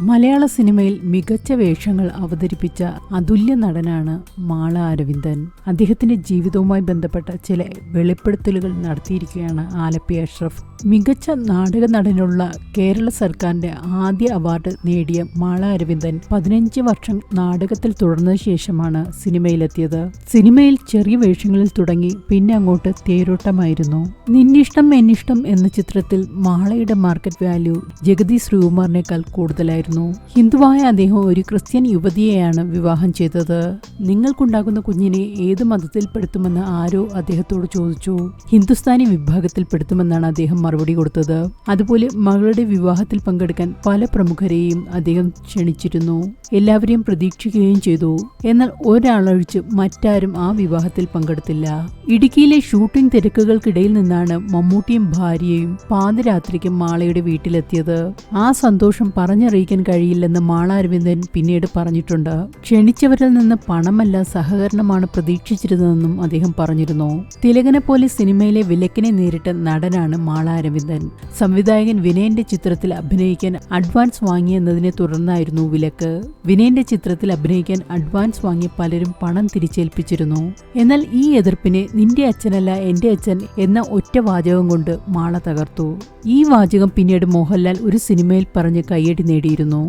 മലയാള സിനിമയിൽ മികച്ച വേഷങ്ങൾ അവതരിപ്പിച്ച അതുല്യ നടനാണ് മാള അരവിന്ദൻ. അദ്ദേഹത്തിന്റെ ജീവിതവുമായി ബന്ധപ്പെട്ട ചില വെളിപ്പെടുത്തലുകൾ നടത്തിയിരിക്കുകയാണ് ആലപ്പി അഷ്റഫ്. മികച്ച നാടക നടനുള്ള കേരള സർക്കാരിന്റെ ആദ്യ അവാർഡ് നേടിയ മാള അരവിന്ദൻ 15 വർഷം നാടകത്തിൽ തുടർന്ന ശേഷമാണ് സിനിമയിലെത്തിയത്. സിനിമയിൽ ചെറിയ വേഷങ്ങളിൽ തുടങ്ങി പിന്നെ അങ്ങോട്ട് തേരോട്ടമായിരുന്നു. നിന്നിഷ്ടം എന്നിഷ്ടം എന്ന ചിത്രത്തിൽ മാളയുടെ മാർക്കറ്റ് വാല്യൂ ജഗതി ശ്രീകുമാറിനേക്കാൾ കൂടുതലായിരുന്നു. ഹിന്ദുവായ അദ്ദേഹം ഒരു ക്രിസ്ത്യൻ യുവതിയെയാണ് വിവാഹം ചെയ്തത്. നിങ്ങൾക്കുണ്ടാകുന്ന കുഞ്ഞിനെ ഏത് മതത്തിൽപ്പെടുത്തുമെന്ന് ആരോ അദ്ദേഹത്തോട് ചോദിച്ചു. ഹിന്ദുസ്ഥാനി വിഭാഗത്തിൽപ്പെടുത്തുമെന്നാണ് അദ്ദേഹം മറുപടി കൊടുത്തത്. അതുപോലെ മകളുടെ വിവാഹത്തിൽ പങ്കെടുക്കാൻ പല പ്രമുഖരെയും അദ്ദേഹം ക്ഷണിച്ചിരുന്നു. എല്ലാവരെയും പ്രതീക്ഷിക്കുകയും ചെയ്തു. എന്നാൽ ഒരാളൊഴിച്ച് മറ്റാരും ആ വിവാഹത്തിൽ പങ്കെടുത്തില്ല. ഇടുക്കിയിലെ ഷൂട്ടിംഗ് തിരക്കുകൾക്കിടയിൽ നിന്നാണ് മമ്മൂട്ടിയും ഭാര്യയും പാതിരാത്രിക്ക് മാളയുടെ വീട്ടിലെത്തിയത്. ആ സന്തോഷം പറഞ്ഞറിയിക്കാൻ കഴിയില്ലെന്ന് മാള അരവിന്ദൻ പിന്നീട് പറഞ്ഞിട്ടുണ്ട്. ക്ഷണിച്ചവരിൽ നിന്ന് പണമല്ല സഹകരണമാണ് പ്രതീക്ഷിച്ചിരുന്നതെന്നും അദ്ദേഹം പറഞ്ഞിരുന്നു. തിലകനെ പോലെ സിനിമയിലെ വിലക്കിനെ നേരിട്ട നടനാണ് മാള അരവിന്ദൻ. സംവിധായകൻ വിനയന്റെ ചിത്രത്തിൽ അഭിനയിക്കാൻ അഡ്വാൻസ് വാങ്ങിയെന്നതിനെ തുടർന്നായിരുന്നു വിലക്ക്. വിനയന്റെ ചിത്രത്തിൽ അഭിനയിക്കാൻ അഡ്വാൻസ് വാങ്ങിയ പലരും പണം തിരിച്ചേൽപ്പിച്ചിരുന്നു. എന്നാൽ ഈ എതിർപ്പിനെ നിന്റെ അച്ഛനല്ല എന്റെ അച്ഛൻ എന്ന ഒറ്റ വാചകം കൊണ്ട് മാള തകർത്തു. ഈ വാചകം പിന്നീട് മോഹൻലാൽ ഒരു സിനിമയിൽ പറഞ്ഞ് കയ്യടി നേടിയിരുന്നു.